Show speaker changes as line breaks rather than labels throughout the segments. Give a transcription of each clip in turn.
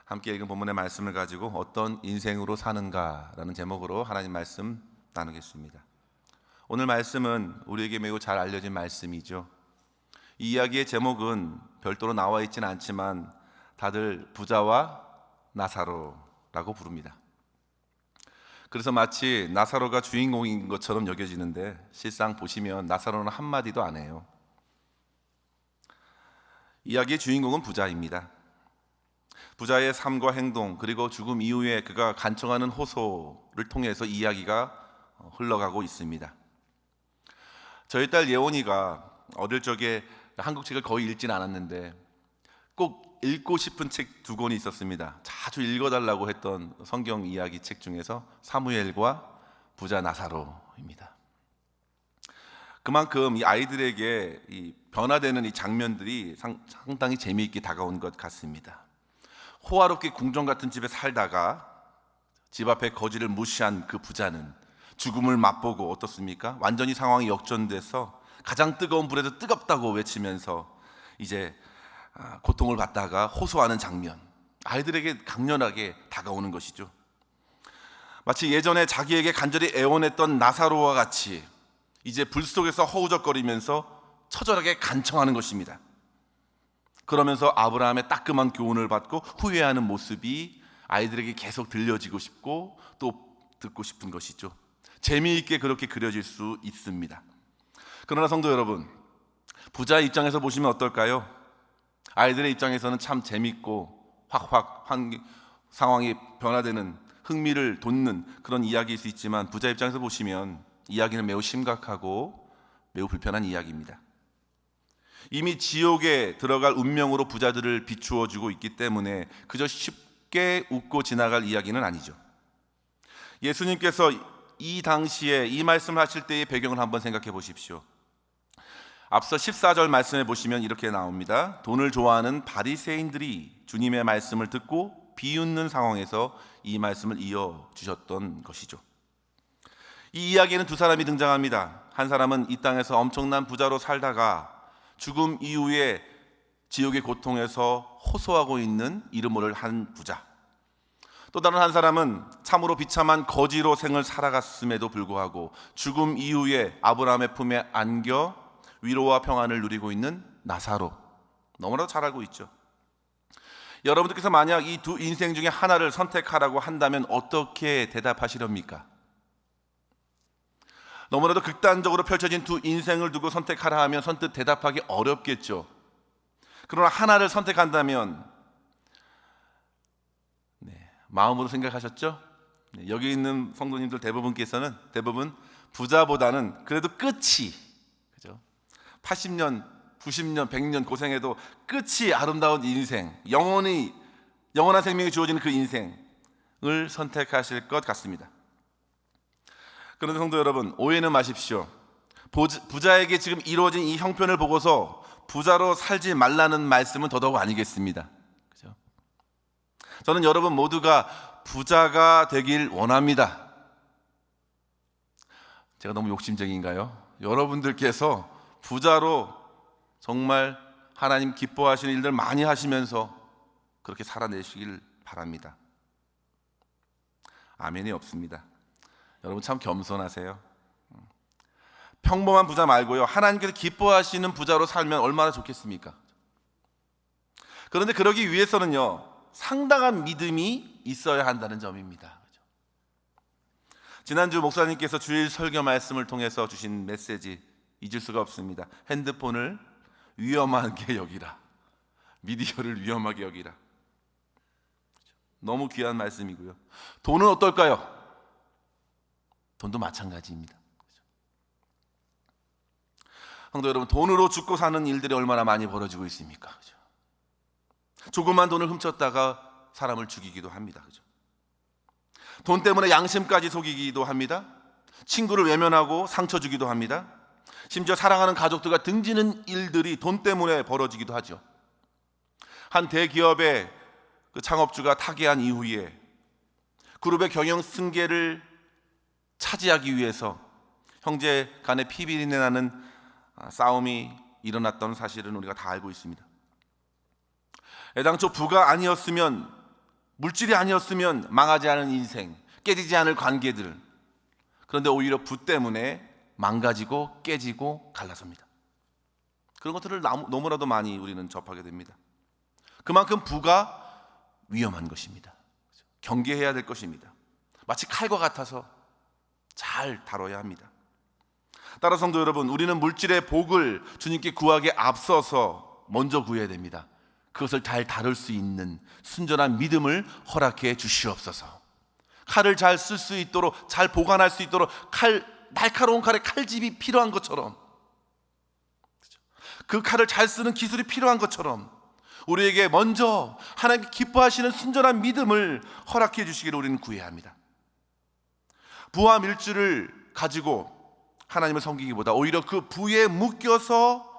함께 읽은 본문의 말씀을 가지고 어떤 인생으로 사는가라는 제목으로 하나님 말씀 나누겠습니다. 오늘 말씀은 우리에게 매우 잘 알려진 말씀이죠. 이 이야기의 제목은 별도로 나와 있지는 않지만 다들 부자와 나사로라고 부릅니다. 그래서 마치 나사로가 주인공인 것처럼 여겨지는데 실상 보시면 나사로는 한마디도 안 해요. 이야기의 주인공은 부자입니다. 부자의 삶과 행동, 그리고 죽음 이후에 그가 간청하는 호소를 통해서 이야기가 흘러가고 있습니다. 저희 딸 예원이가 어릴 적에 한국 책을 거의 읽진 않았는데 꼭 읽고 싶은 책 두 권이 있었습니다. 자주 읽어달라고 했던 성경 이야기 책 중에서 사무엘과 부자 나사로입니다. 그만큼 이 아이들에게 이 변화되는 이 장면들이 상당히 재미있게 다가온 것 같습니다. 호화롭게 궁정 같은 집에 살다가 집 앞에 거지를 무시한 그 부자는 죽음을 맛보고 어떻습니까? 완전히 상황이 역전돼서 가장 뜨거운 불에도 뜨겁다고 외치면서 이제 고통을 받다가 호소하는 장면, 아이들에게 강렬하게 다가오는 것이죠. 마치 예전에 자기에게 간절히 애원했던 나사로와 같이 이제 불 속에서 허우적거리면서 처절하게 간청하는 것입니다. 그러면서 아브라함의 따끔한 교훈을 받고 후회하는 모습이 아이들에게 계속 들려지고 싶고 또 듣고 싶은 것이죠. 재미있게 그렇게 그려질 수 있습니다. 그러나 성도 여러분, 부자의 입장에서 보시면 어떨까요? 아이들의 입장에서는 참 재밌고 확 상황이 변화되는, 흥미를 돋는 그런 이야기일 수 있지만 부자 입장에서 보시면 이야기는 매우 심각하고 매우 불편한 이야기입니다. 이미 지옥에 들어갈 운명으로 부자들을 비추어 주고 있기 때문에 그저 쉽게 웃고 지나갈 이야기는 아니죠. 예수님께서 이 당시에 이 말씀을 하실 때의 배경을 한번 생각해 보십시오. 앞서 14절 말씀에 보시면 이렇게 나옵니다. 돈을 좋아하는 바리새인들이 주님의 말씀을 듣고 비웃는 상황에서 이 말씀을 이어주셨던 것이죠. 이 이야기에는 두 사람이 등장합니다. 한 사람은 이 땅에서 엄청난 부자로 살다가 죽음 이후에 지옥의 고통에서 호소하고 있는 이름 모를 한 부자, 또 다른 한 사람은 참으로 비참한 거지로 생을 살아갔음에도 불구하고 죽음 이후에 아브라함의 품에 안겨 위로와 평안을 누리고 있는 나사로, 너무나도 잘 알고 있죠. 여러분들께서 만약 이 두 인생 중에 하나를 선택하라고 한다면 어떻게 대답하시렵니까? 너무나도 극단적으로 펼쳐진 두 인생을 두고 선택하라 하면 선뜻 대답하기 어렵겠죠. 그러나 하나를 선택한다면 마음으로 생각하셨죠? 여기 있는 성도님들 대부분 부자보다는 그래도 끝이, 그죠? 80년, 90년, 100년 고생해도 끝이 아름다운 인생, 영원한 생명이 주어지는 그 인생을 선택하실 것 같습니다. 그런데 성도 여러분, 오해는 마십시오. 부자에게 지금 이루어진 이 형편을 보고서 부자로 살지 말라는 말씀은 더더욱 아니겠습니다. 그죠? 저는 여러분 모두가 부자가 되길 원합니다. 제가 너무 욕심쟁이인가요? 여러분들께서 부자로 정말 하나님 기뻐하시는 일들 많이 하시면서 그렇게 살아내시길 바랍니다. 아멘이 없습니다. 여러분 참 겸손하세요. 평범한 부자 말고요, 하나님께서 기뻐하시는 부자로 살면 얼마나 좋겠습니까? 그런데 그러기 위해서는요, 상당한 믿음이 있어야 한다는 점입니다. 지난주 목사님께서 주일 설교 말씀을 통해서 주신 메시지 잊을 수가 없습니다. 핸드폰을 위험하게 여기라, 미디어를 위험하게 여기라. 너무 귀한 말씀이고요. 돈은 어떨까요? 돈도 마찬가지입니다. 성도 여러분, 돈으로 죽고 사는 일들이 얼마나 많이 벌어지고 있습니까? 그죠? 조그만 돈을 훔쳤다가 사람을 죽이기도 합니다. 그죠? 돈 때문에 양심까지 속이기도 합니다. 친구를 외면하고 상처 주기도 합니다. 심지어 사랑하는 가족들과 등지는 일들이 돈 때문에 벌어지기도 하죠. 한 대기업의 그 창업주가 타계한 이후에 그룹의 경영 승계를 차지하기 위해서 형제 간의 피비린내 나는 싸움이 일어났던 사실은 우리가 다 알고 있습니다. 애당초 부가 아니었으면 물질이 아니었으면 망하지 않은 인생, 깨지지 않을 관계들. 그런데 오히려 부 때문에 망가지고 깨지고 갈라섭니다. 그런 것들을 너무나도 많이 우리는 접하게 됩니다. 그만큼 부가 위험한 것입니다. 경계해야 될 것입니다. 마치 칼과 같아서 잘 다뤄야 합니다. 따라 성도 여러분, 우리는 물질의 복을 주님께 구하기에 앞서서 먼저 구해야 됩니다. 그것을 잘 다룰 수 있는 순전한 믿음을 허락해 주시옵소서. 칼을 잘 쓸 수 있도록, 잘 보관할 수 있도록 날카로운 칼에 칼집이 필요한 것처럼, 그 칼을 잘 쓰는 기술이 필요한 것처럼 우리에게 먼저 하나님께 기뻐하시는 순전한 믿음을 허락해 주시기를 우리는 구해야 합니다. 부와 물질을 가지고 하나님을 섬기기보다 오히려 그 부에 묶여서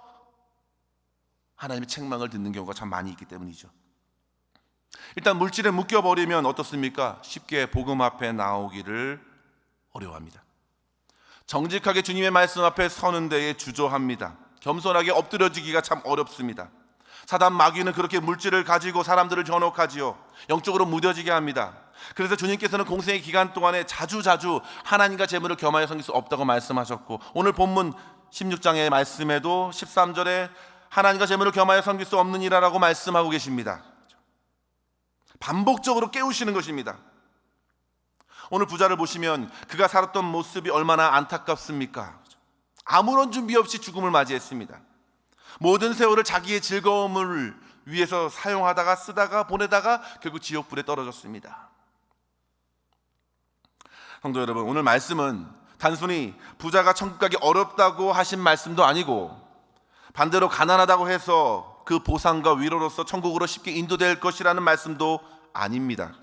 하나님의 책망을 듣는 경우가 참 많이 있기 때문이죠. 일단 물질에 묶여버리면 어떻습니까? 쉽게 복음 앞에 나오기를 어려워합니다. 정직하게 주님의 말씀 앞에 서는 데에 주저합니다. 겸손하게 엎드려지기가 참 어렵습니다. 사단 마귀는 그렇게 물질을 가지고 사람들을 전혹하지요. 영적으로 무뎌지게 합니다. 그래서 주님께서는 공생의 기간 동안에 자주 하나님과 재물을 겸하여 섬길 수 없다고 말씀하셨고, 오늘 본문 16장의 말씀에도 13절에 하나님과 재물을 겸하여 섬길 수 없느니라라고 말씀하고 계십니다. 반복적으로 깨우시는 것입니다. 오늘 부자를 보시면 그가 살았던 모습이 얼마나 안타깝습니까? 아무런 준비 없이 죽음을 맞이했습니다. 모든 세월을 자기의 즐거움을 위해서 사용하다가 쓰다가 보내다가 결국 지옥불에 떨어졌습니다. 성도 여러분, 오늘 말씀은 단순히 부자가 천국 가기 어렵다고 하신 말씀도 아니고, 반대로 가난하다고 해서 그 보상과 위로로서 천국으로 쉽게 인도될 것이라는 말씀도 아닙니다.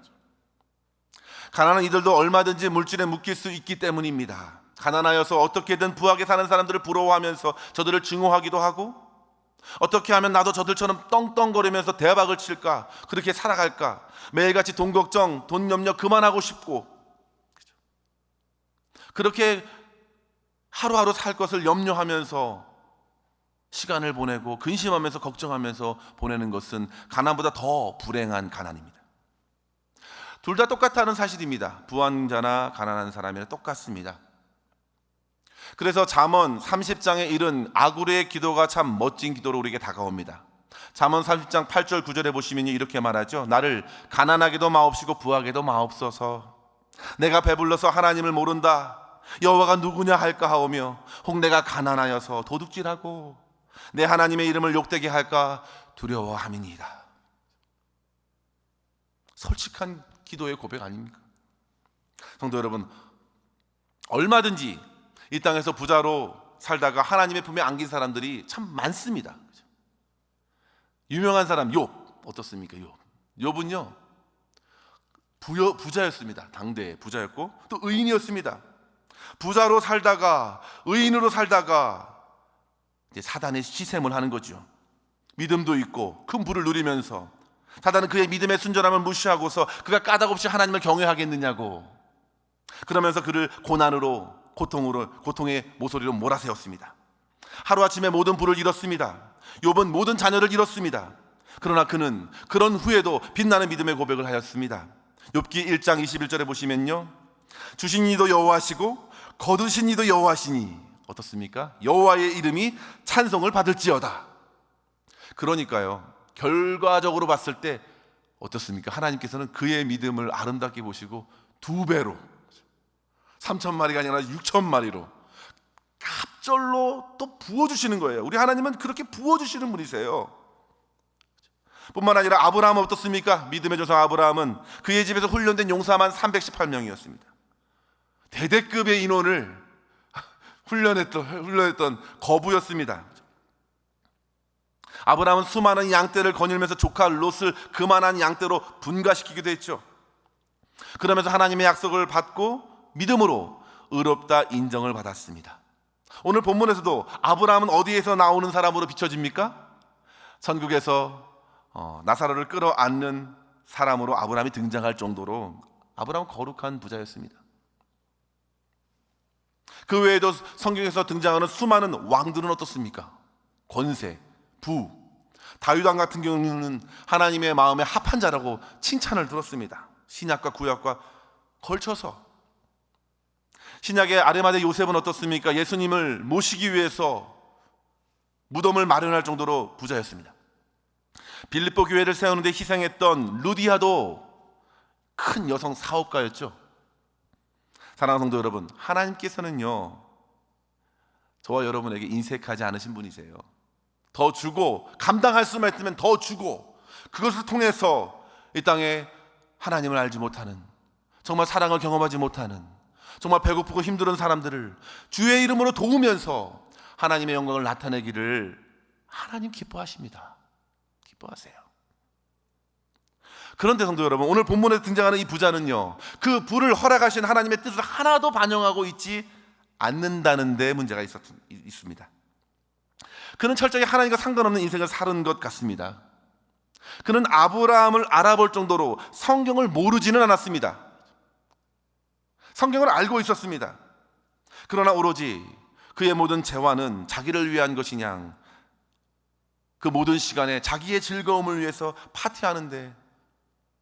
가난한 이들도 얼마든지 물질에 묶일 수 있기 때문입니다. 가난하여서 어떻게든 부하게 사는 사람들을 부러워하면서 저들을 증오하기도 하고, 어떻게 하면 나도 저들처럼 떵떵거리면서 대박을 칠까, 그렇게 살아갈까, 매일같이 돈 걱정, 돈 염려 그만하고 싶고, 그렇게 하루하루 살 것을 염려하면서 시간을 보내고 근심하면서 걱정하면서 보내는 것은 가난보다 더 불행한 가난입니다. 둘 다 똑같다는 사실입니다. 부한 자나 가난한 사람이나 똑같습니다. 그래서 잠언 30장에 이른 아구르의 기도가 참 멋진 기도로 우리에게 다가옵니다. 잠언 30장 8절 9절에 보시면 이렇게 말하죠. 나를 가난하게도 마옵시고 부하게도 마옵소서. 내가 배불러서 하나님을 모른다. 여호와가 누구냐 할까 하오며, 혹 내가 가난하여서 도둑질하고 내 하나님의 이름을 욕되게 할까 두려워함이니이다. 솔직한 기도의 고백 아닙니까? 성도 여러분, 얼마든지 이 땅에서 부자로 살다가 하나님의 품에 안긴 사람들이 참 많습니다. 유명한 사람 욥 어떻습니까? 욥은요 부자였습니다. 당대의 부자였고 또 의인이었습니다. 부자로 살다가 의인으로 살다가 이제 사단의 시샘을 하는 거죠. 믿음도 있고 큰 부를 누리면서 사단은 그의 믿음의 순전함을 무시하고서 그가 까닭없이 하나님을 경외하겠느냐고, 그러면서 그를 고난으로 고통의 모서리로 몰아세웠습니다. 하루아침에 모든 부를 잃었습니다. 욥은 모든 자녀를 잃었습니다. 그러나 그는 그런 후에도 빛나는 믿음의 고백을 하였습니다. 욥기 1장 21절에 보시면요, 주신 이도 여호와시고 거두신 이도 여호와시니 어떻습니까? 여호와의 이름이 찬송을 받을지어다. 그러니까요, 결과적으로 봤을 때 어떻습니까? 하나님께서는 그의 믿음을 아름답게 보시고 2배로 3,000마리가 아니라 6,000마리로 갑절로 또 부어주시는 거예요. 우리 하나님은 그렇게 부어주시는 분이세요. 뿐만 아니라 아브라함은 어떻습니까? 믿음의 조상 아브라함은 그의 집에서 훈련된 용사만 318명이었습니다. 대대급의 인원을 훈련했던 거부였습니다. 아브라함은 수많은 양떼를 거닐면서 조카 롯을 그만한 양떼로 분가시키기도 했죠. 그러면서 하나님의 약속을 받고 믿음으로 의롭다 인정을 받았습니다. 오늘 본문에서도 아브라함은 어디에서 나오는 사람으로 비춰집니까? 천국에서 나사로를 끌어안는 사람으로 아브라함이 등장할 정도로 아브라함은 거룩한 부자였습니다. 그 외에도 성경에서 등장하는 수많은 왕들은 어떻습니까? 권세, 부, 다윗 왕 같은 경우는 하나님의 마음에 합한 자라고 칭찬을 들었습니다. 신약과 구약과 걸쳐서. 신약의 아르마대 요셉은 어떻습니까? 예수님을 모시기 위해서 무덤을 마련할 정도로 부자였습니다. 빌립보 교회를 세우는데 희생했던 루디아도 큰 여성 사업가였죠. 사랑하는 성도 여러분, 하나님께서는요, 저와 여러분에게 인색하지 않으신 분이세요. 더 주고, 감당할 수만 있으면 더 주고, 그것을 통해서 이 땅에 하나님을 알지 못하는, 정말 사랑을 경험하지 못하는, 정말 배고프고 힘든 사람들을 주의 이름으로 도우면서 하나님의 영광을 나타내기를 하나님 기뻐하십니다. 기뻐하세요. 그런데 성도 여러분, 오늘 본문에 등장하는 이 부자는요, 그 부를 허락하신 하나님의 뜻을 하나도 반영하고 있지 않는다는 데 문제가 있습니다. 그는 철저히 하나님과 상관없는 인생을 사는 것 같습니다. 그는 아브라함을 알아볼 정도로 성경을 모르지는 않았습니다. 성경을 알고 있었습니다. 그러나 오로지 그의 모든 재화는 자기를 위한 것이냐, 그 모든 시간에 자기의 즐거움을 위해서 파티하는데,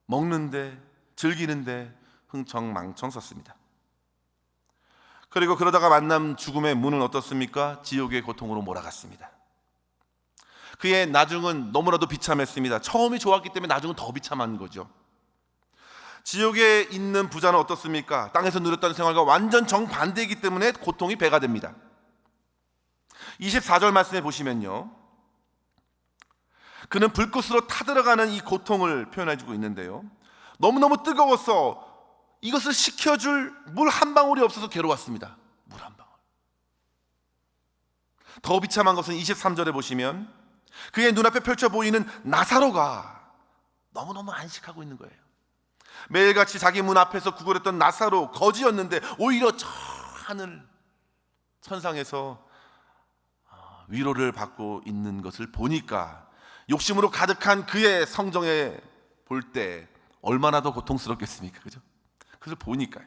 먹는데, 즐기는데 흥청망청 썼습니다. 그리고 그러다가 만남 죽음의 문은 어떻습니까? 지옥의 고통으로 몰아갔습니다. 그의 나중은 너무나도 비참했습니다. 처음이 좋았기 때문에 나중은 더 비참한 거죠. 지옥에 있는 부자는 어떻습니까? 땅에서 누렸던 생활과 완전 정반대이기 때문에 고통이 배가 됩니다. 24절 말씀에 보시면요, 그는 불꽃으로 타들어가는 이 고통을 표현해주고 있는데요, 너무너무 뜨거워서 이것을 식혀줄 물 한 방울이 없어서 괴로웠습니다. 물 한 방울. 더 비참한 것은 23절에 보시면 그의 눈앞에 펼쳐 보이는 나사로가 너무너무 안식하고 있는 거예요. 매일같이 자기 문 앞에서 구걸했던 나사로, 거지였는데 오히려 저 하늘 천상에서 위로를 받고 있는 것을 보니까 욕심으로 가득한 그의 성정에 볼 때 얼마나 더 고통스럽겠습니까? 그죠? 그것을 보니까요.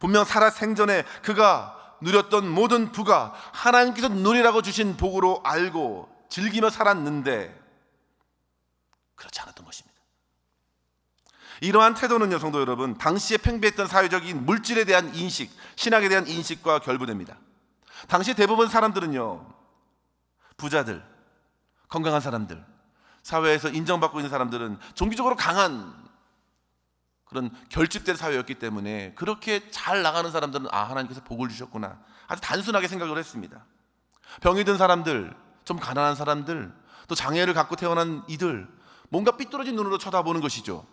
분명 살아 생전에 그가 누렸던 모든 부가 하나님께서 누리라고 주신 복으로 알고 즐기며 살았는데 그렇지 않았던 것입니다. 이러한 태도는요, 성도 여러분, 당시에 팽배했던 사회적인 물질에 대한 인식, 신학에 대한 인식과 결부됩니다. 당시 대부분 사람들은요, 부자들, 건강한 사람들, 사회에서 인정받고 있는 사람들은 종교적으로 강한 그런 결집된 사회였기 때문에 그렇게 잘 나가는 사람들은 하나님께서 복을 주셨구나, 아주 단순하게 생각을 했습니다. 병이 든 사람들, 좀 가난한 사람들, 또 장애를 갖고 태어난 이들, 뭔가 삐뚤어진 눈으로 쳐다보는 것이죠.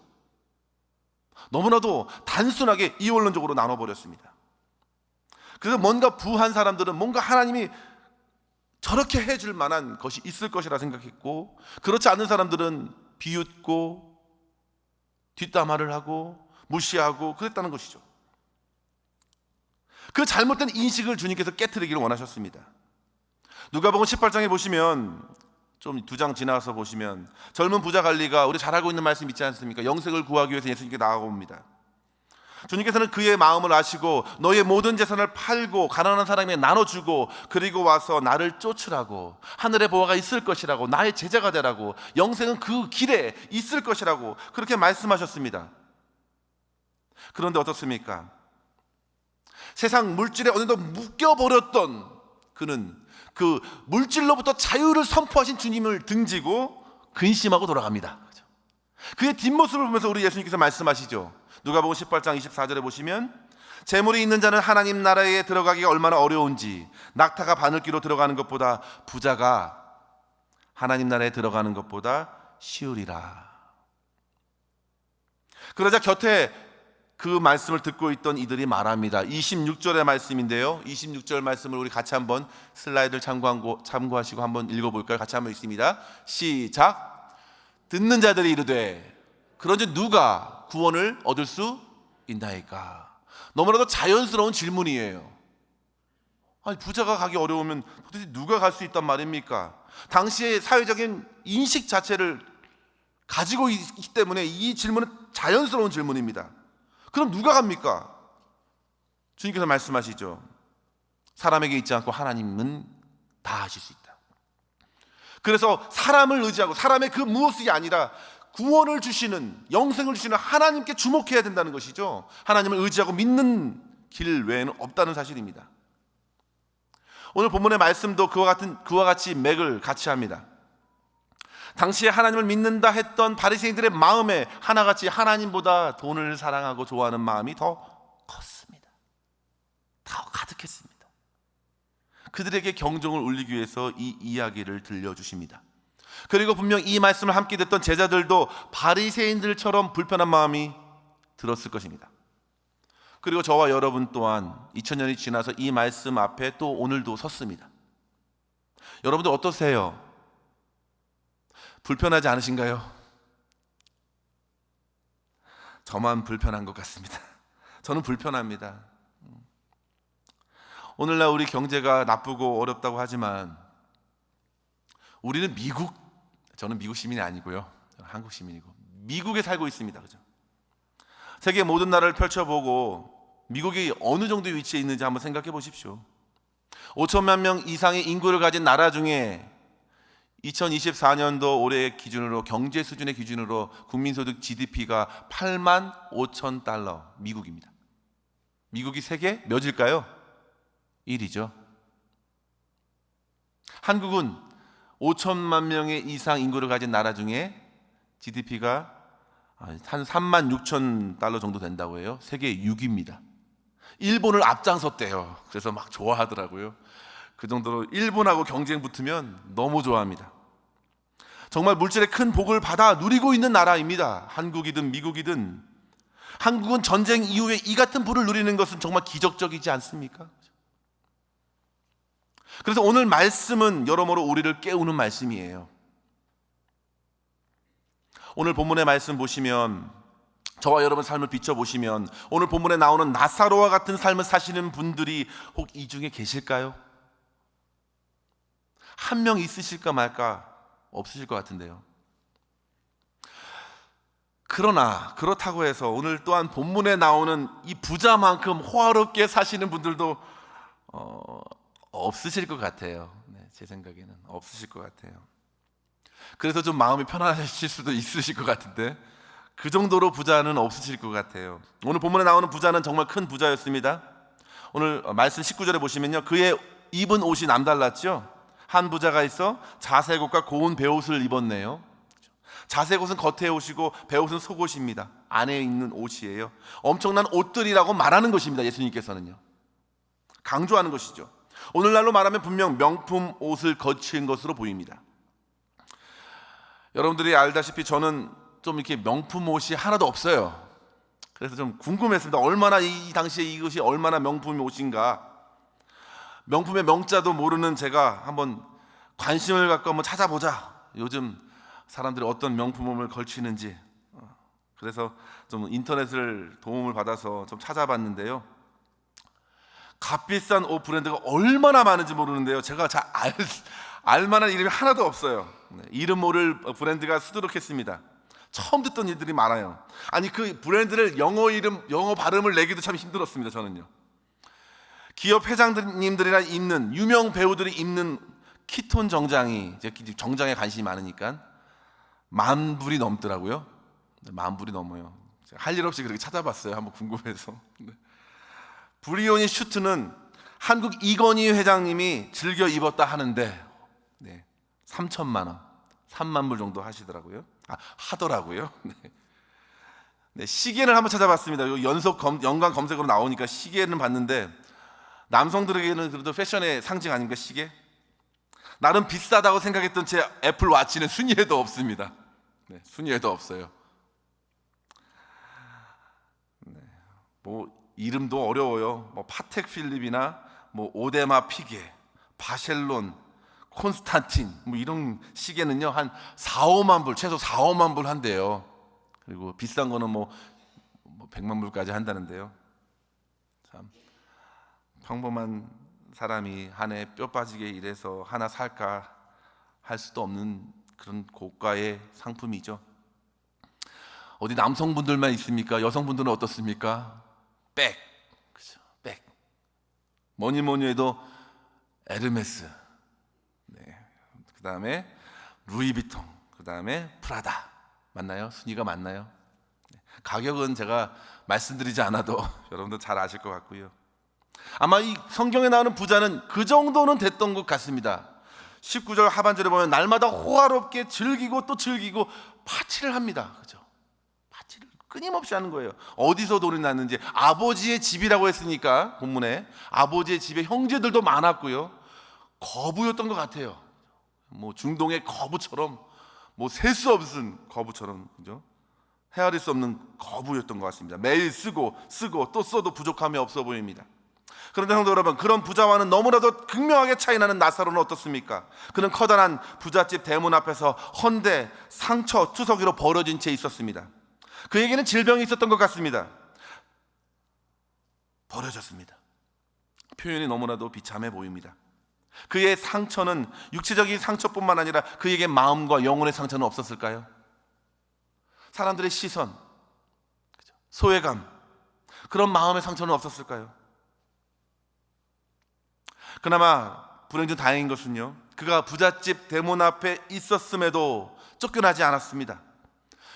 너무나도 단순하게 이원론적으로 나눠버렸습니다. 그래서 뭔가 부한 사람들은 뭔가 하나님이 저렇게 해줄 만한 것이 있을 것이라 생각했고, 그렇지 않은 사람들은 비웃고 뒷담화를 하고 무시하고 그랬다는 것이죠. 그 잘못된 인식을 주님께서 깨트리기를 원하셨습니다. 누가복음 18장에 보시면, 좀 두 장 지나서 보시면 젊은 부자 관리가, 우리 잘 알고 있는 말씀 있지 않습니까? 영생을 구하기 위해서 예수님께 나아옵니다. 주님께서는 그의 마음을 아시고 너의 모든 재산을 팔고 가난한 사람에게 나눠주고 그리고 와서 나를 쫓으라고, 하늘의 보화가 있을 것이라고, 나의 제자가 되라고, 영생은 그 길에 있을 것이라고 그렇게 말씀하셨습니다. 그런데 어떻습니까? 세상 물질에 어느 정도 묶여버렸던 그는 그 물질로부터 자유를 선포하신 주님을 등지고 근심하고 돌아갑니다. 그의 뒷모습을 보면서 우리 예수님께서 말씀하시죠. 누가복음 18장 24절에 보시면, 재물이 있는 자는 하나님 나라에 들어가기가 얼마나 어려운지 낙타가 바늘귀로 들어가는 것보다 부자가 하나님 나라에 들어가는 것보다 쉬우리라. 그러자 곁에 그 말씀을 듣고 있던 이들이 말합니다. 26절의 말씀인데요, 26절 말씀을 우리 같이 한번 슬라이드를 참고하시고 한번 읽어볼까요? 같이 한번 읽습니다. 시작. 듣는 자들이 이르되 그런즉 누가 구원을 얻을 수 있나이까? 너무나도 자연스러운 질문이에요. 아니, 부자가 가기 어려우면 도대체 누가 갈 수 있단 말입니까? 당시의 사회적인 인식 자체를 가지고 있기 때문에 이 질문은 자연스러운 질문입니다. 그럼 누가 갑니까? 주님께서 말씀하시죠. 사람에게 있지 않고 하나님은 다 하실 수 있다. 그래서 사람을 의지하고 사람의 그 무엇이 아니라 구원을 주시는, 영생을 주시는 하나님께 주목해야 된다는 것이죠. 하나님을 의지하고 믿는 길 외에는 없다는 사실입니다. 오늘 본문의 말씀도 그와 같이 맥을 같이 합니다. 당시에 하나님을 믿는다 했던 바리새인들의 마음에 하나같이 하나님보다 돈을 사랑하고 좋아하는 마음이 더 컸습니다. 더 가득했습니다. 그들에게 경종을 울리기 위해서 이 이야기를 들려주십니다. 그리고 분명 이 말씀을 함께 듣던 제자들도 바리새인들처럼 불편한 마음이 들었을 것입니다. 그리고 저와 여러분 또한 2000년이 지나서 이 말씀 앞에 또 오늘도 섰습니다. 여러분들 어떠세요? 불편하지 않으신가요? 저만 불편한 것 같습니다. 저는 불편합니다. 오늘날 우리 경제가 나쁘고 어렵다고 하지만 우리는 저는 미국 시민이 아니고요, 저는 한국 시민이고 미국에 살고 있습니다. 그죠? 세계 모든 나라를 펼쳐보고 미국이 어느 정도의 위치에 있는지 한번 생각해 보십시오. 5천만 명 이상의 인구를 가진 나라 중에 2024년도 올해 기준으로, 경제 수준의 기준으로 국민소득 GDP가 8만 5천 달러 미국입니다. 미국이 세계 몇일까요? 1위죠. 한국은 5천만 명의 이상 인구를 가진 나라 중에 GDP가 한 3만 6천 달러 정도 된다고 해요. 세계 6위입니다. 일본을 앞장섰대요. 그래서 막 좋아하더라고요. 그 정도로 일본하고 경쟁 붙으면 너무 좋아합니다. 정말 물질의 큰 복을 받아 누리고 있는 나라입니다. 한국이든 미국이든. 한국은 전쟁 이후에 이 같은 부를 누리는 것은 정말 기적적이지 않습니까? 그래서 오늘 말씀은 여러모로 우리를 깨우는 말씀이에요. 오늘 본문의 말씀 보시면, 저와 여러분 삶을 비춰보시면 오늘 본문에 나오는 나사로와 같은 삶을 사시는 분들이 혹 이 중에 계실까요? 한 명 있으실까 말까 없으실 것 같은데요. 그러나 그렇다고 해서 오늘 또한 본문에 나오는 이 부자만큼 호화롭게 사시는 분들도 없으실 것 같아요. 제 생각에는 없으실 것 같아요. 그래서 좀 마음이 편안하실 수도 있으실 것 같은데 그 정도로 부자는 없으실 것 같아요. 오늘 본문에 나오는 부자는 정말 큰 부자였습니다. 오늘 말씀 19절에 보시면요, 그의 입은 옷이 남달랐죠. 한 부자가 있어 자색 옷과 고운 베옷을 입었네요. 자색 옷은 겉에 옷이고 베옷은 속옷입니다. 안에 있는 옷이에요. 엄청난 옷들이라고 말하는 것입니다. 예수님께서는요, 강조하는 것이죠. 오늘날로 말하면 분명 명품 옷을 거친 것으로 보입니다. 여러분들이 알다시피 저는 좀 이렇게 명품 옷이 하나도 없어요. 그래서 좀 궁금했습니다. 얼마나 이 당시에 이것이 얼마나 명품 옷인가. 명품의 명자도 모르는 제가 한번 관심을 갖고 한번 찾아보자. 요즘 사람들이 어떤 명품을 걸치는지. 그래서 좀 인터넷을 도움을 받아서 좀 찾아봤는데요, 값비싼 옷 브랜드가 얼마나 많은지 모르는데요, 제가 잘 알만한 이름이 하나도 없어요. 이름 모를 브랜드가 수두룩했습니다. 처음 듣던 일들이 많아요. 아니, 그 브랜드를 영어 발음을 내기도 참 힘들었습니다. 저는요, 기업 회장님들이나 입는, 유명 배우들이 입는 키톤 정장이, 제 정장에 관심이 많으니까 10,000불이 넘더라고요. 10,000불이 넘어요. 할 일 없이 그렇게 찾아봤어요. 한번 궁금해서. 브리오니 슈트는 한국 이건희 회장님이 즐겨 입었다 하는데 3,000만 원, 3만 불 정도 하시더라고요. 하더라고요. 시계를 한번 찾아봤습니다. 연관 검색으로 나오니까 시계는 봤는데, 남성들에게는 그래도 패션의 상징 아닌가, 시계? 나름 비싸다고 생각했던 제 애플 와치는 순위에도 없습니다. 순위에도 없어요. 뭐 이름도 어려워요. 뭐 파텍 필립이나 뭐 오데마 피게, 바셸론, 콘스탄틴, 뭐 이런 시계는요 한 4-5만 불, 최소 4-5만 불 한대요. 그리고 비싼 거는 뭐 100만 불까지 한다는데요. 참 평범한 사람이 한 해 뼈 빠지게 일해서 하나 살까 할 수도 없는 그런 고가의 상품이죠. 어디 남성분들만 있습니까? 여성분들은 어떻습니까? 백, 그렇죠? 백. 뭐니 해도 에르메스. 그 다음에 루이비통, 그 다음에 프라다. 맞나요? 순위가 맞나요? 가격은 제가 말씀드리지 않아도 여러분도 잘 아실 것 같고요. 아마 이 성경에 나오는 부자는 그 정도는 됐던 것 같습니다. 19절 하반절에 보면 날마다 호화롭게 즐기고 또 즐기고 파티를 합니다. 그죠? 파티를 끊임없이 하는 거예요. 어디서 돈이 났는지. 아버지의 집이라고 했으니까 본문에 아버지의 집에 형제들도 많았고요. 거부였던 것 같아요. 뭐 중동의 거부처럼, 뭐 셀 수 없은 거부처럼, 그죠? 헤아릴 수 없는 거부였던 것 같습니다. 매일 쓰고 또 써도 부족함이 없어 보입니다. 그런데 성도 여러분, 그런 부자와는 너무나도 극명하게 차이나는 나사로는 어떻습니까? 그는 커다란 부잣집 대문 앞에서 헌데 상처 투석이로 벌어진 채 있었습니다. 그에게는 질병이 있었던 것 같습니다. 버려졌습니다. 표현이 너무나도 비참해 보입니다. 그의 상처는 육체적인 상처뿐만 아니라 그에게 마음과 영혼의 상처는 없었을까요? 사람들의 시선, 소외감, 그런 마음의 상처는 없었을까요? 그나마 불행 중 다행인 것은요, 그가 부잣집 대문 앞에 있었음에도 쫓겨나지 않았습니다.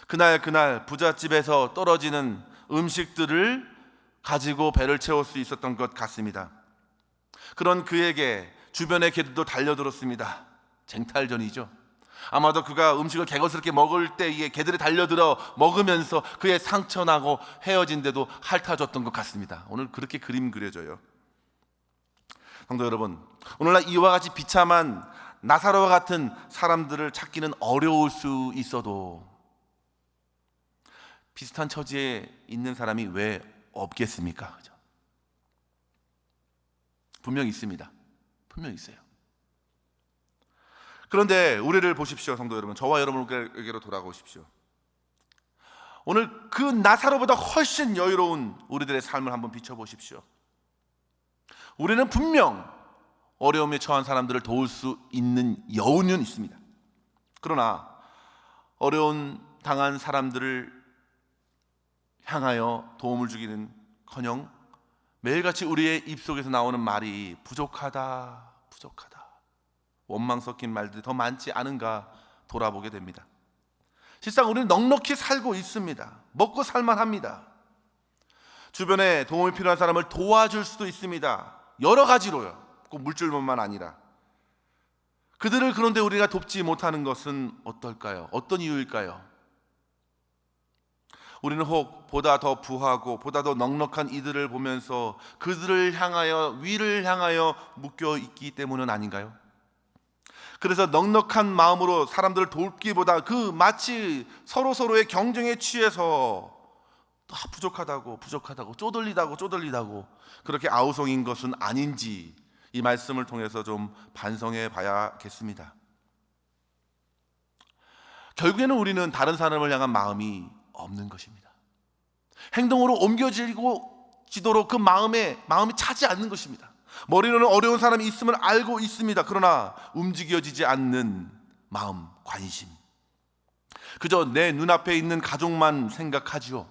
그날 부잣집에서 떨어지는 음식들을 가지고 배를 채울 수 있었던 것 같습니다. 그런 그에게 주변의 개들도 달려들었습니다. 쟁탈전이죠. 아마도 그가 음식을 개걸스럽게 먹을 때에 개들이 달려들어 먹으면서 그의 상처나고 헤어진데도 핥아줬던 것 같습니다. 오늘 그렇게 그림 그려져요. 성도 여러분, 오늘날 이와 같이 비참한 나사로와 같은 사람들을 찾기는 어려울 수 있어도 비슷한 처지에 있는 사람이 왜 없겠습니까? 그죠? 분명히 있습니다. 분명히 있어요. 그런데 우리를 보십시오, 성도 여러분. 저와 여러분에게로 돌아오십시오. 오늘 그 나사로보다 훨씬 여유로운 우리들의 삶을 한번 비춰보십시오. 우리는 분명 어려움에 처한 사람들을 도울 수 있는 여유는 있습니다. 그러나 어려운 당한 사람들을 향하여 도움을 주기는커녕 매일같이 우리의 입속에서 나오는 말이 부족하다, 원망 섞인 말들이 더 많지 않은가 돌아보게 됩니다. 실상 우리는 넉넉히 살고 있습니다. 먹고 살만합니다. 주변에 도움이 필요한 사람을 도와줄 수도 있습니다. 여러 가지로요. 꼭 물질뿐만 아니라. 그들을 그런데 우리가 돕지 못하는 것은 어떨까요? 어떤 이유일까요? 우리는 혹 보다 더 부하고 보다 더 넉넉한 이들을 보면서 그들을 향하여, 위를 향하여 묶여 있기 때문은 아닌가요? 그래서 넉넉한 마음으로 사람들을 돕기보다 그 마치 서로의 경쟁에 취해서 부족하다고 쪼들리다고 그렇게 아우성인 것은 아닌지 이 말씀을 통해서 좀 반성해 봐야겠습니다. 결국에는 우리는 다른 사람을 향한 마음이 없는 것입니다. 행동으로 옮겨지도록 그 마음이 차지 않는 것입니다. 머리로는 어려운 사람이 있음을 알고 있습니다. 그러나 움직여지지 않는 마음, 관심. 그저 내 눈앞에 있는 가족만 생각하지요.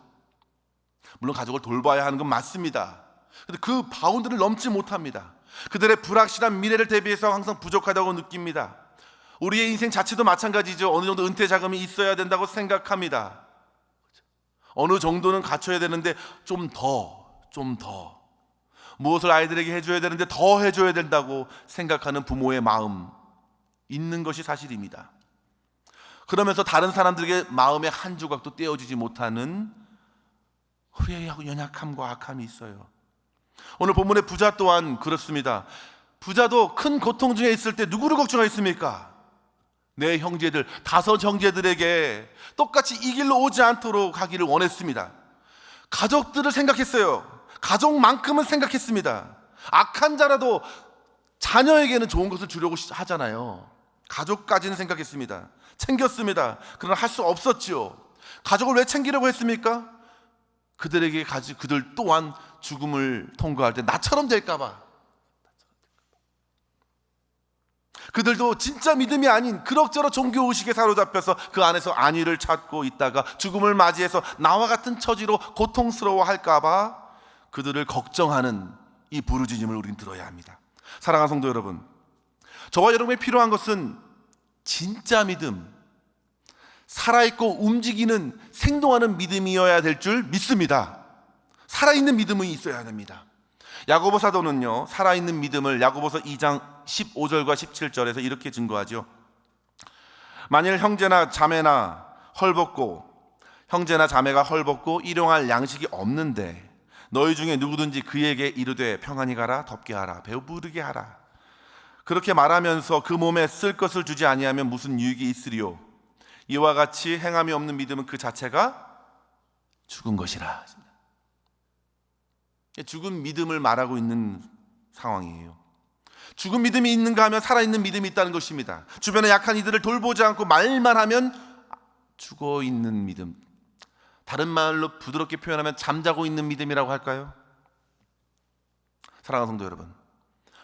물론 가족을 돌봐야 하는 건 맞습니다. 그런데 그 바운드를 넘지 못합니다. 그들의 불확실한 미래를 대비해서 항상 부족하다고 느낍니다. 우리의 인생 자체도 마찬가지죠. 어느 정도 은퇴 자금이 있어야 된다고 생각합니다. 어느 정도는 갖춰야 되는데 좀 더 무엇을 아이들에게 해줘야 되는데 더 해줘야 된다고 생각하는 부모의 마음 있는 것이 사실입니다. 그러면서 다른 사람들에게 마음의 한 조각도 떼어주지 못하는 후회하고 연약함과 악함이 있어요. 오늘 본문의 부자 또한 그렇습니다. 부자도 큰 고통 중에 있을 때 누구를 걱정했습니까? 내 형제들, 5 형제들에게 똑같이 이 길로 오지 않도록 하기를 원했습니다. 가족들을 생각했어요. 가족만큼은 생각했습니다. 악한 자라도 자녀에게는 좋은 것을 주려고 하잖아요. 가족까지는 생각했습니다. 챙겼습니다. 그러나 할 수 없었지요. 가족을 왜 챙기려고 했습니까? 그들 또한 죽음을 통과할 때 나처럼 될까봐. 그들도 진짜 믿음이 아닌 그럭저럭 종교의식에 사로잡혀서 그 안에서 안위를 찾고 있다가 죽음을 맞이해서 나와 같은 처지로 고통스러워할까봐 그들을 걱정하는 이 부르짖음을 우린 들어야 합니다. 사랑하는 성도 여러분, 저와 여러분이 필요한 것은 진짜 믿음, 살아있고 움직이는 생동하는 믿음이어야 될 줄 믿습니다. 살아있는 믿음이 있어야 됩니다. 야고보 사도는요, 살아있는 믿음을 야고보서 2장 15절과 17절에서 이렇게 증거하죠. 만일 형제나 자매가 헐벗고 일용할 양식이 없는데 너희 중에 누구든지 그에게 이르되 평안히 가라, 덥게 하라, 배부르게 하라, 그렇게 말하면서 그 몸에 쓸 것을 주지 아니하면 무슨 유익이 있으리요. 이와 같이 행함이 없는 믿음은 그 자체가 죽은 것이라. 죽은 믿음을 말하고 있는 상황이에요. 죽은 믿음이 있는가 하면 살아있는 믿음이 있다는 것입니다. 주변에 약한 이들을 돌보지 않고 말만 하면 죽어있는 믿음, 다른 말로 부드럽게 표현하면 잠자고 있는 믿음이라고 할까요? 사랑하는 성도 여러분,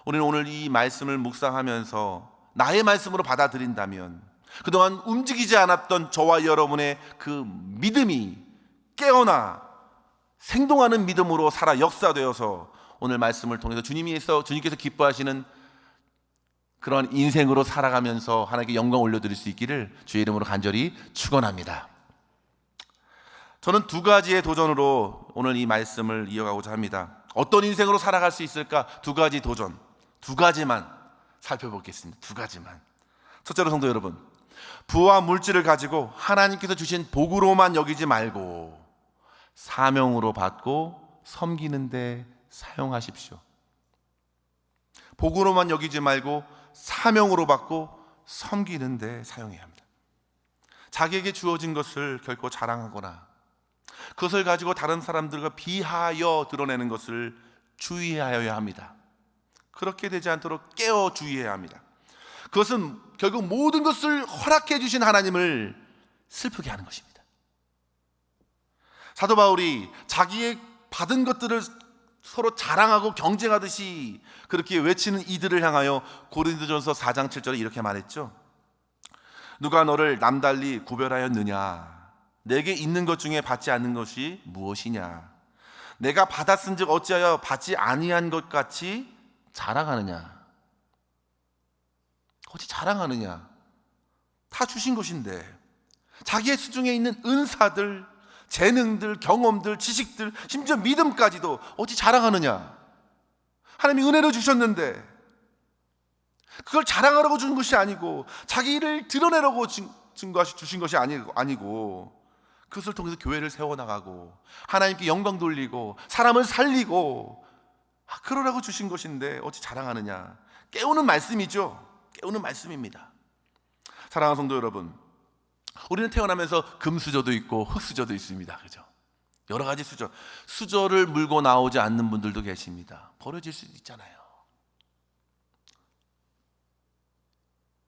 우리는 오늘 이 말씀을 묵상하면서 나의 말씀으로 받아들인다면 그동안 움직이지 않았던 저와 여러분의 그 믿음이 깨어나 생동하는 믿음으로 살아 역사되어서 오늘 말씀을 통해서 주님께서 기뻐하시는 그런 인생으로 살아가면서 하나님께 영광 올려드릴 수 있기를 주의 이름으로 간절히 축원합니다. 저는 두 가지의 도전으로 오늘 이 말씀을 이어가고자 합니다. 어떤 인생으로 살아갈 수 있을까? 두 가지 도전, 두 가지만 살펴보겠습니다. 두 가지만. 첫째로 성도 여러분, 부와 물질을 가지고 하나님께서 주신 복으로만 여기지 말고 사명으로 받고 섬기는 데 사용하십시오. 복으로만 여기지 말고 사명으로 받고 섬기는 데 사용해야 합니다. 자기에게 주어진 것을 결코 자랑하거나 그것을 가지고 다른 사람들과 비하여 드러내는 것을 주의하여야 합니다. 그렇게 되지 않도록 깨어 주의해야 합니다. 그것은 결국 모든 것을 허락해 주신 하나님을 슬프게 하는 것입니다. 사도 바울이 자기의 받은 것들을 서로 자랑하고 경쟁하듯이 그렇게 외치는 이들을 향하여 고린도전서 4장 7절에 이렇게 말했죠. 누가 너를 남달리 구별하였느냐? 내게 있는 것 중에 받지 않는 것이 무엇이냐? 내가 받았은즉 어찌하여 받지 아니한 것 같이 자랑하느냐? 어찌 자랑하느냐? 다 주신 것인데 자기의 수중에 있는 은사들, 재능들, 경험들, 지식들, 심지어 믿음까지도 어찌 자랑하느냐? 하나님이 은혜로 주셨는데 그걸 자랑하라고 준 것이 아니고 자기를 드러내라고 주신 것이 아니고 그것을 통해서 교회를 세워나가고 하나님께 영광 돌리고 사람을 살리고 그러라고 주신 것인데 어찌 자랑하느냐? 깨우는 말씀이죠. 깨우는 말씀입니다. 사랑하는 성도 여러분, 우리는 태어나면서 금수저도 있고 흙수저도 있습니다. 그죠? 여러 가지 수저를 물고 나오지 않는 분들도 계십니다. 버려질 수도 있잖아요.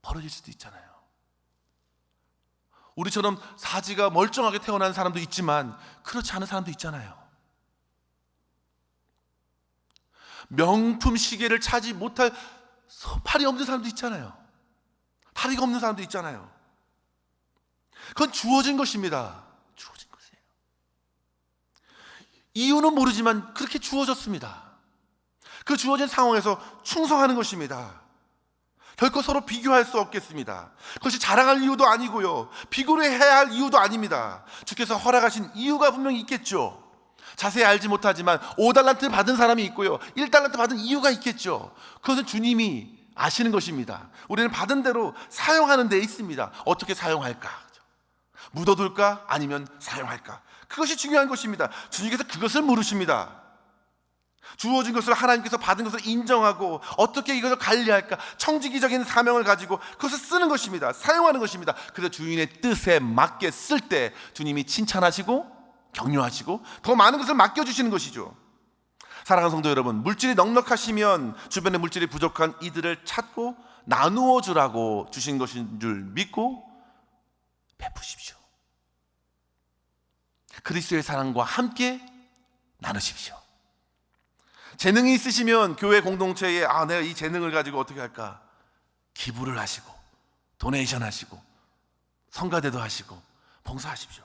버려질 수도 있잖아요. 우리처럼 사지가 멀쩡하게 태어난 사람도 있지만 그렇지 않은 사람도 있잖아요. 명품 시계를 차지 못할 팔이 없는 사람도 있잖아요. 다리가 없는 사람도 있잖아요. 그건 주어진 것입니다. 주어진 것이에요. 이유는 모르지만 그렇게 주어졌습니다. 그 주어진 상황에서 충성하는 것입니다. 결코 서로 비교할 수 없겠습니다. 그것이 자랑할 이유도 아니고요, 비교를 해야 할 이유도 아닙니다. 주께서 허락하신 이유가 분명히 있겠죠. 자세히 알지 못하지만 5달란트 받은 사람이 있고요, 1달란트 받은 이유가 있겠죠. 그것은 주님이 아시는 것입니다. 우리는 받은 대로 사용하는 데 있습니다. 어떻게 사용할까? 묻어둘까? 아니면 사용할까? 그것이 중요한 것입니다. 주님께서 그것을 물으십니다. 주어진 것을 하나님께서 받은 것을 인정하고 어떻게 이것을 관리할까? 청지기적인 사명을 가지고 그것을 쓰는 것입니다. 사용하는 것입니다. 그래서 주인의 뜻에 맞게 쓸 때 주님이 칭찬하시고 격려하시고 더 많은 것을 맡겨주시는 것이죠. 사랑하는 성도 여러분, 물질이 넉넉하시면 주변에 물질이 부족한 이들을 찾고 나누어 주라고 주신 것인 줄 믿고 베푸십시오. 그리스도의 사랑과 함께 나누십시오. 재능이 있으시면 교회 공동체에 내가 이 재능을 가지고 어떻게 할까? 기부를 하시고 도네이션 하시고 성가대도 하시고 봉사하십시오.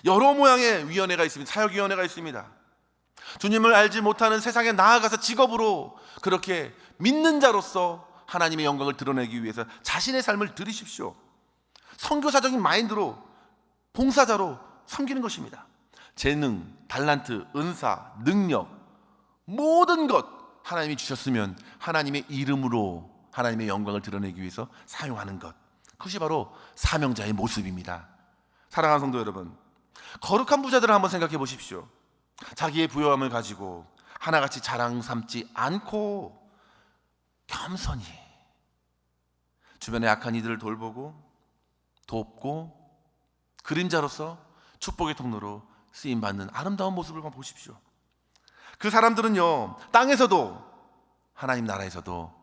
여러 모양의 위원회가 있습니다. 사역위원회가 있습니다. 주님을 알지 못하는 세상에 나아가서 직업으로 그렇게 믿는 자로서 하나님의 영광을 드러내기 위해서 자신의 삶을 드리십시오. 선교사적인 마인드로 봉사자로 섬기는 것입니다. 재능, 달란트, 은사, 능력, 모든 것 하나님이 주셨으면 하나님의 이름으로 하나님의 영광을 드러내기 위해서 사용하는 것, 그것이 바로 사명자의 모습입니다. 사랑하는 성도 여러분, 거룩한 부자들을 한번 생각해 보십시오. 자기의 부요함을 가지고 하나같이 자랑 삼지 않고 겸손히 주변의 약한 이들을 돌보고 돕고 그림자로서 축복의 통로로 쓰임받는 아름다운 모습을 한번 보십시오. 그 사람들은요, 땅에서도 하나님 나라에서도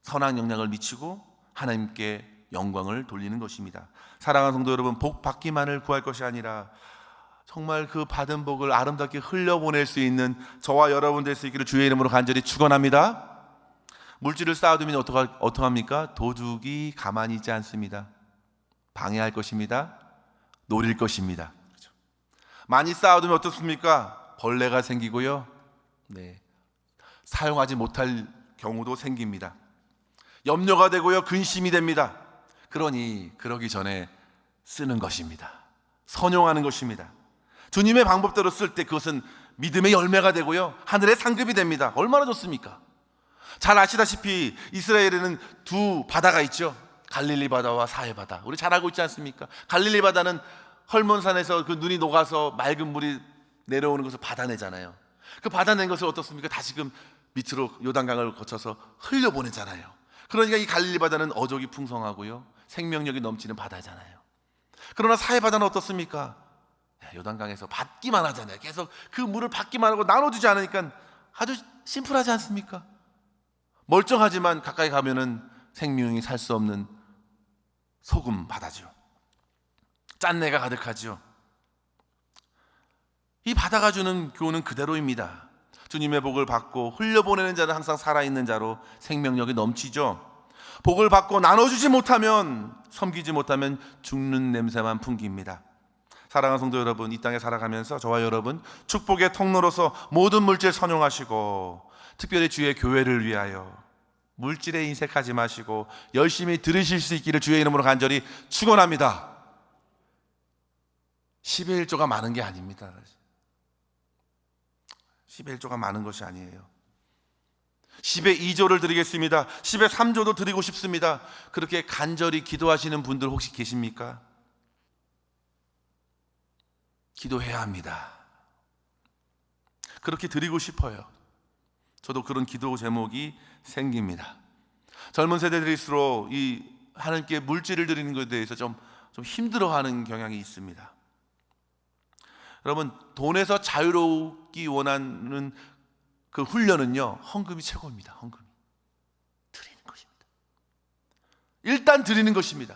선한 영향을 미치고 하나님께 영광을 돌리는 것입니다. 사랑하는 성도 여러분, 복 받기만을 구할 것이 아니라 정말 그 받은 복을 아름답게 흘려보낼 수 있는 저와 여러분 될 수 있기를 주의 이름으로 간절히 축원합니다. 물질을 쌓아두면 어떡합니까? 도둑이 가만히 있지 않습니다. 방해할 것입니다. 노릴 것입니다. 많이 쌓아두면 어떻습니까? 벌레가 생기고요, 사용하지 못할 경우도 생깁니다. 염려가 되고요, 근심이 됩니다. 그러기 전에 쓰는 것입니다. 선용하는 것입니다. 주님의 방법대로 쓸 때 그것은 믿음의 열매가 되고요, 하늘의 상급이 됩니다. 얼마나 좋습니까? 잘 아시다시피 이스라엘에는 두 바다가 있죠. 갈릴리 바다와 사해 바다. 우리 잘 알고 있지 않습니까? 갈릴리 바다는 헐몬산에서 그 눈이 녹아서 맑은 물이 내려오는 것을 받아내잖아요. 그 받아낸 것을 어떻습니까? 다시금 밑으로 요단강을 거쳐서 흘려보내잖아요. 그러니까 이 갈릴리 바다는 어족이 풍성하고요, 생명력이 넘치는 바다잖아요. 그러나 사해 바다는 어떻습니까? 요단강에서 받기만 하잖아요. 계속 그 물을 받기만 하고 나눠주지 않으니까 아주 심플하지 않습니까? 멀쩡하지만 가까이 가면은 생명이 살 수 없는 소금 바다죠. 짠내가 가득하죠. 이 바다가 주는 교훈은 그대로입니다. 주님의 복을 받고 흘려보내는 자는 항상 살아있는 자로 생명력이 넘치죠. 복을 받고 나눠주지 못하면, 섬기지 못하면 죽는 냄새만 풍깁니다. 사랑하는 성도 여러분, 이 땅에 살아가면서 저와 여러분 축복의 통로로서 모든 물질 선용하시고, 특별히 주의 교회를 위하여 물질에 인색하지 마시고 열심히 들으실 수 있기를 주의 이름으로 간절히 축원합니다. 10의 1조가 많은 게 아닙니다. 10의 1조가 많은 것이 아니에요. 10의 2조를 드리겠습니다. 10의 3조도 드리고 싶습니다. 그렇게 간절히 기도하시는 분들 혹시 계십니까? 기도해야 합니다. 그렇게 드리고 싶어요. 저도 그런 기도 제목이 생깁니다. 젊은 세대들일수록 이 하나님께 물질을 드리는 것에 대해서 좀 힘들어하는 경향이 있습니다. 여러분, 돈에서 자유롭기 원하는 그 훈련은요, 헌금이 최고입니다. 헌금이 드리는 것입니다. 일단 드리는 것입니다.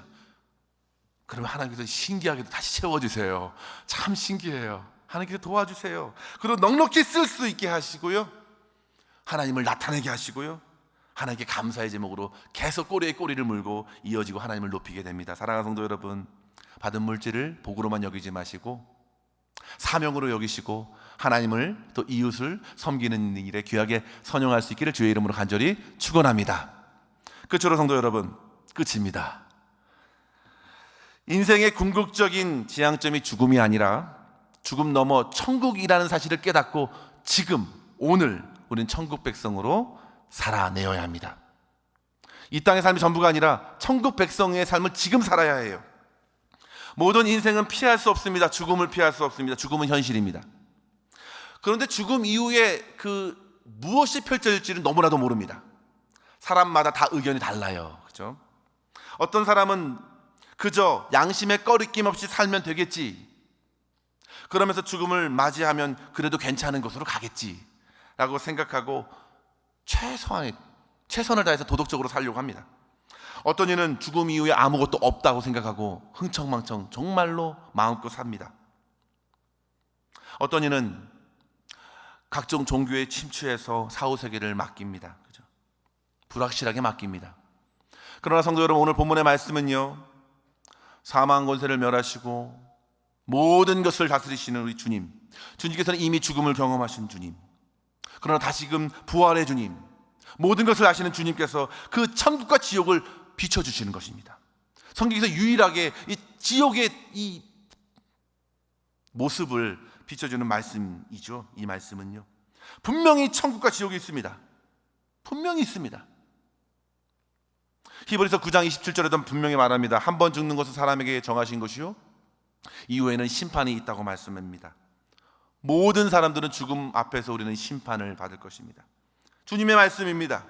그러면 하나님께서 신기하게도 다시 채워주세요. 참 신기해요. 하나님께서 도와주세요. 그리고 넉넉히 쓸 수 있게 하시고요, 하나님을 나타내게 하시고요, 하나님께 감사의 제목으로 계속 꼬리에 꼬리를 물고 이어지고 하나님을 높이게 됩니다. 사랑하는 성도 여러분, 받은 물질을 복으로만 여기지 마시고 사명으로 여기시고 하나님을 또 이웃을 섬기는 일에 귀하게 선용할 수 있기를 주의 이름으로 간절히 축원합니다. 끝으로 성도 여러분, 끝입니다. 인생의 궁극적인 지향점이 죽음이 아니라 죽음 넘어 천국이라는 사실을 깨닫고 지금 오늘 우리는 천국 백성으로 살아내어야 합니다. 이 땅의 삶이 전부가 아니라 천국 백성의 삶을 지금 살아야 해요. 모든 인생은 피할 수 없습니다. 죽음을 피할 수 없습니다. 죽음은 현실입니다. 그런데 죽음 이후에 그 무엇이 펼쳐질지는 너무나도 모릅니다. 사람마다 다 의견이 달라요. 그렇죠? 어떤 사람은 그저 양심에 꺼리낌 없이 살면 되겠지, 그러면서 죽음을 맞이하면 그래도 괜찮은 곳으로 가겠지 라고 생각하고 최선을 다해서 도덕적으로 살려고 합니다. 어떤 이는 죽음 이후에 아무것도 없다고 생각하고 흥청망청 정말로 마음껏 삽니다. 어떤 이는 각종 종교에 침투해서 사후세계를 맡깁니다. 그죠? 불확실하게 맡깁니다. 그러나 성도 여러분, 오늘 본문의 말씀은요, 사망 권세를 멸하시고 모든 것을 다스리시는 우리 주님, 주님께서는 이미 죽음을 경험하신 주님, 그러나 다시금 부활의 주님, 모든 것을 아시는 주님께서 그 천국과 지옥을 비춰주시는 것입니다. 성경에서 유일하게 이 지옥의 이 모습을 비춰주는 말씀이죠. 이 말씀은요, 분명히 천국과 지옥이 있습니다. 분명히 있습니다. 히브리서 9장 27절에도 분명히 말합니다. 한 번 죽는 것은 사람에게 정하신 것이요 이후에는 심판이 있다고 말씀합니다. 모든 사람들은 죽음 앞에서 우리는 심판을 받을 것입니다. 주님의 말씀입니다.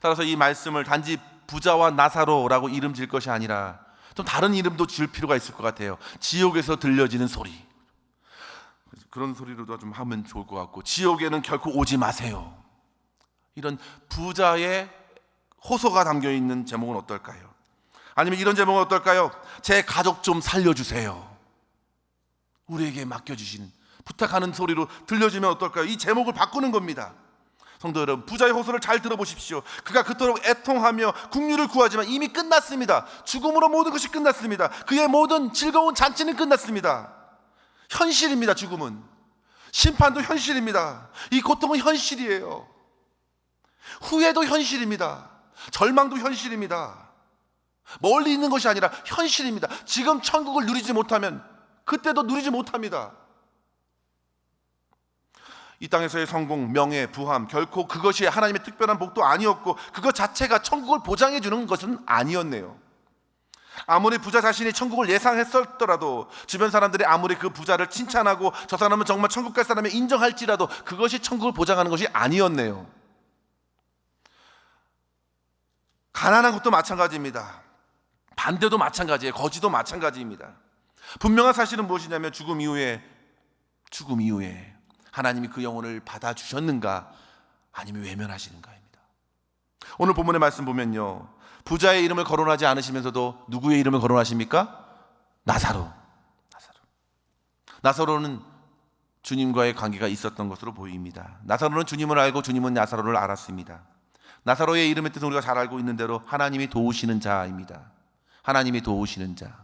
따라서 이 말씀을 단지 부자와 나사로라고 이름 지을 것이 아니라 좀 다른 이름도 지을 필요가 있을 것 같아요. 지옥에서 들려지는 소리, 그런 소리로도 좀 하면 좋을 것 같고, 지옥에는 결코 오지 마세요, 이런 부자의 호소가 담겨있는 제목은 어떨까요? 아니면 이런 제목은 어떨까요? 제 가족 좀 살려주세요, 우리에게 맡겨주시는, 부탁하는 소리로 들려지면 어떨까요? 이 제목을 바꾸는 겁니다. 성도 여러분, 부자의 호소를 잘 들어보십시오. 그가 그토록 애통하며 국류를 구하지만 이미 끝났습니다. 죽음으로 모든 것이 끝났습니다. 그의 모든 즐거운 잔치는 끝났습니다. 현실입니다. 죽음은, 심판도 현실입니다. 이 고통은 현실이에요. 후회도 현실입니다. 절망도 현실입니다. 멀리 있는 것이 아니라 현실입니다. 지금 천국을 누리지 못하면 그때도 누리지 못합니다. 이 땅에서의 성공, 명예, 부함, 결코 그것이 하나님의 특별한 복도 아니었고, 그것 자체가 천국을 보장해 주는 것은 아니었네요. 아무리 부자 자신이 천국을 예상했었더라도, 주변 사람들이 아무리 그 부자를 칭찬하고 저 사람은 정말 천국 갈 사람을 인정할지라도 그것이 천국을 보장하는 것이 아니었네요. 가난한 것도 마찬가지입니다. 반대도 마찬가지예요. 거지도 마찬가지입니다. 분명한 사실은 무엇이냐면 죽음 이후에 하나님이 그 영혼을 받아주셨는가 아니면 외면하시는가입니다. 오늘 본문의 말씀 보면요, 부자의 이름을 거론하지 않으시면서도 누구의 이름을 거론하십니까? 나사로는 주님과의 관계가 있었던 것으로 보입니다. 나사로는 주님을 알고 주님은 나사로를 알았습니다. 나사로의 이름의 뜻은 우리가 잘 알고 있는 대로 하나님이 도우시는 자입니다. 하나님이 도우시는 자.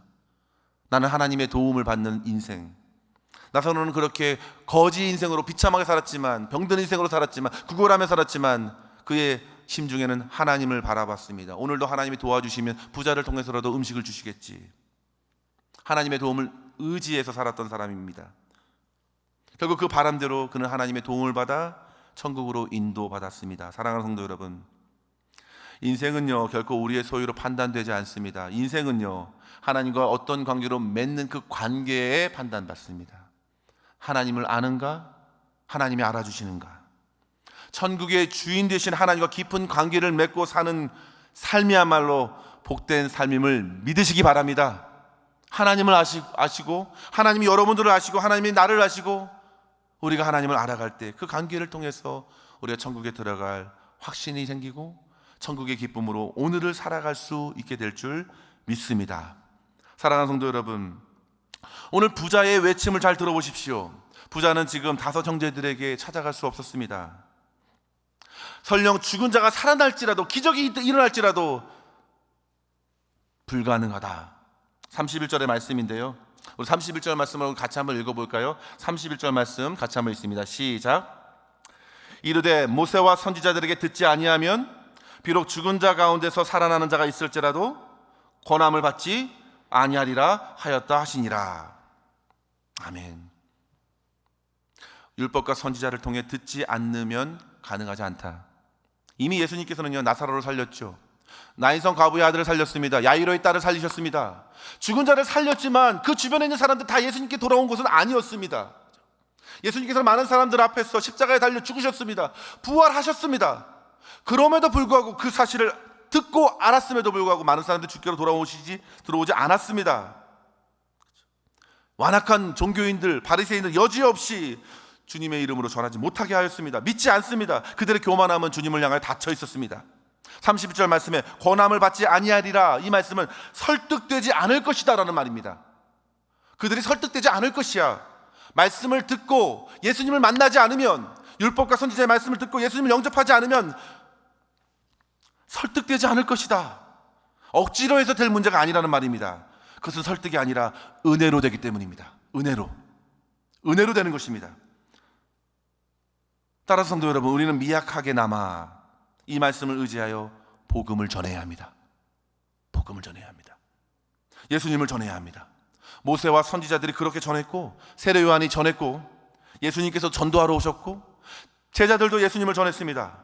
나는 하나님의 도움을 받는 인생. 나사로는 그렇게 거지 인생으로 비참하게 살았지만, 병든 인생으로 살았지만, 구걸하며 살았지만 그의 심중에는 하나님을 바라봤습니다. 오늘도 하나님이 도와주시면 부자를 통해서라도 음식을 주시겠지. 하나님의 도움을 의지해서 살았던 사람입니다. 결국 그 바람대로 그는 하나님의 도움을 받아 천국으로 인도받았습니다. 사랑하는 성도 여러분, 인생은요 결코 우리의 소유로 판단되지 않습니다. 인생은요 하나님과 어떤 관계로 맺는 그 관계에 판단받습니다. 하나님을 아는가? 하나님이 알아주시는가? 천국의 주인 되신 하나님과 깊은 관계를 맺고 사는 삶이야말로 복된 삶임을 믿으시기 바랍니다. 하나님을 아시고 하나님이 여러분들을 아시고 하나님이 나를 아시고 우리가 하나님을 알아갈 때 그 관계를 통해서 우리가 천국에 들어갈 확신이 생기고 천국의 기쁨으로 오늘을 살아갈 수 있게 될 줄 믿습니다. 사랑하는 성도 여러분, 오늘 부자의 외침을 잘 들어보십시오. 부자는 지금 5 형제들에게 찾아갈 수 없었습니다. 설령 죽은 자가 살아날지라도, 기적이 일어날지라도 불가능하다. 31절의 말씀인데요, 우리 31절 말씀을 같이 한번 읽어볼까요? 31절 말씀 같이 한번 읽습니다. 시작. 이르되 모세와 선지자들에게 듣지 아니하면 비록 죽은 자 가운데서 살아나는 자가 있을지라도 권함을 받지 아니하리라 하였다 하시니라. 아멘. 율법과 선지자를 통해 듣지 않으면 가능하지 않다. 이미 예수님께서는요 나사로를 살렸죠. 나인성 과부의 아들을 살렸습니다. 야이로의 딸을 살리셨습니다. 죽은 자를 살렸지만 그 주변에 있는 사람들 다 예수님께 돌아온 것은 아니었습니다. 예수님께서는 많은 사람들 앞에서 십자가에 달려 죽으셨습니다. 부활하셨습니다. 그럼에도 불구하고 그 사실을 듣고 알았음에도 불구하고 많은 사람들이 주께로 들어오지 않았습니다. 완악한 종교인들, 바리새인들 여지없이 주님의 이름으로 전하지 못하게 하였습니다. 믿지 않습니다. 그들의 교만함은 주님을 향하여 닫혀 있었습니다. 31절 말씀에 권함을 받지 아니하리라, 이 말씀은 설득되지 않을 것이다 라는 말입니다. 그들이 설득되지 않을 것이야. 말씀을 듣고 예수님을 만나지 않으면, 율법과 선지자의 말씀을 듣고 예수님을 영접하지 않으면 설득되지 않을 것이다. 억지로 해서 될 문제가 아니라는 말입니다. 그것은 설득이 아니라 은혜로 되기 때문입니다. 은혜로 되는 것입니다. 따라서 성도 여러분, 우리는 미약하게나마 이 말씀을 의지하여 복음을 전해야 합니다. 복음을 전해야 합니다. 예수님을 전해야 합니다. 모세와 선지자들이 그렇게 전했고, 세례 요한이 전했고, 예수님께서 전도하러 오셨고, 제자들도 예수님을 전했습니다.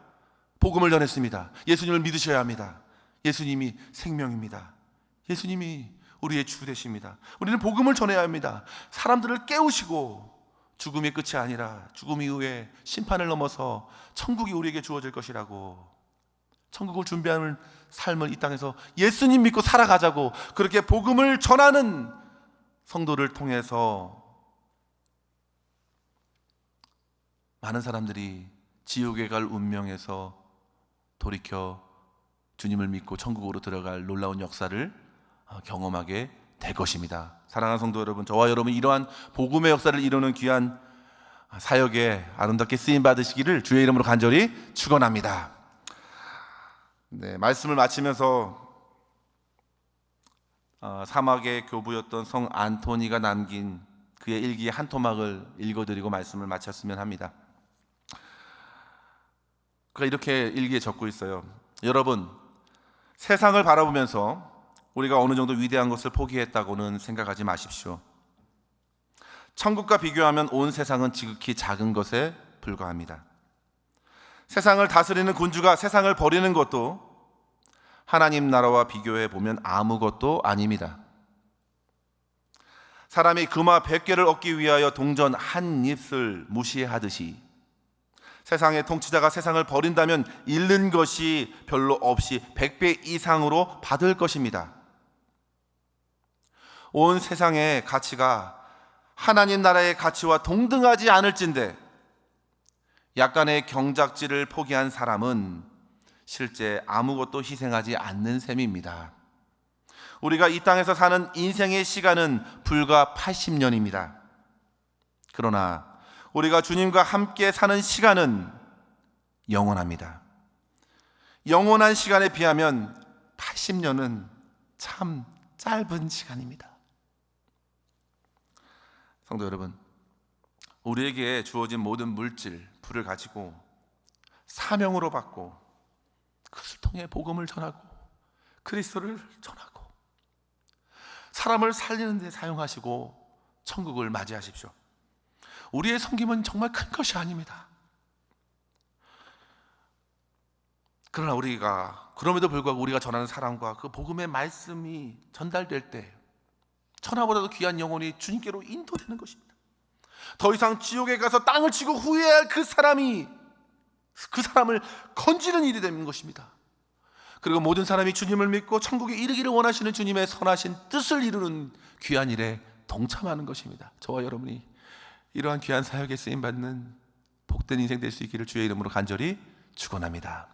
복음을 전했습니다. 예수님을 믿으셔야 합니다. 예수님이 생명입니다. 예수님이 우리의 주 되십니다. 우리는 복음을 전해야 합니다. 사람들을 깨우시고, 죽음의 끝이 아니라 죽음 이후에 심판을 넘어서 천국이 우리에게 주어질 것이라고, 천국을 준비하는 삶을 이 땅에서 예수님 믿고 살아가자고, 그렇게 복음을 전하는 성도를 통해서 많은 사람들이 지옥에 갈 운명에서 돌이켜 주님을 믿고 천국으로 들어갈 놀라운 역사를 경험하게 될 것입니다. 사랑하는 성도 여러분, 저와 여러분 이러한 복음의 역사를 이루는 귀한 사역에 아름답게 쓰임 받으시기를 주의 이름으로 간절히 축원합니다. 네, 말씀을 마치면서 사막의 교부였던 성 안토니가 남긴 그의 일기 한 토막을 읽어드리고 말씀을 마쳤으면 합니다. 그가 이렇게 일기에 적고 있어요. 여러분, 세상을 바라보면서 우리가 어느 정도 위대한 것을 포기했다고는 생각하지 마십시오. 천국과 비교하면 온 세상은 지극히 작은 것에 불과합니다. 세상을 다스리는 군주가 세상을 버리는 것도 하나님 나라와 비교해 보면 아무것도 아닙니다. 사람이 금화 100개를 얻기 위하여 동전 한 입을 무시하듯이 세상의 통치자가 세상을 버린다면 잃는 것이 별로 없이 100배 이상으로 받을 것입니다. 온 세상의 가치가 하나님 나라의 가치와 동등하지 않을진데 약간의 경작지를 포기한 사람은 실제 아무것도 희생하지 않는 셈입니다. 우리가 이 땅에서 사는 인생의 시간은 불과 80년입니다. 그러나 우리가 주님과 함께 사는 시간은 영원합니다. 영원한 시간에 비하면 80년은 참 짧은 시간입니다. 성도 여러분, 우리에게 주어진 모든 물질, 불을 가지고 사명으로 받고 그것을 통해 복음을 전하고 그리스도를 전하고 사람을 살리는 데 사용하시고 천국을 맞이하십시오. 우리의 섬김은 정말 큰 것이 아닙니다. 그러나 우리가 그럼에도 불구하고 우리가 전하는 사랑과 그 복음의 말씀이 전달될 때 천하보다도 귀한 영혼이 주님께로 인도되는 것입니다. 더 이상 지옥에 가서 땅을 치고 후회할 그 사람을 건지는 일이 되는 것입니다. 그리고 모든 사람이 주님을 믿고 천국에 이르기를 원하시는 주님의 선하신 뜻을 이루는 귀한 일에 동참하는 것입니다. 저와 여러분이 이러한 귀한 사역에 쓰임받는 복된 인생 될 수 있기를 주의 이름으로 간절히 축원합니다.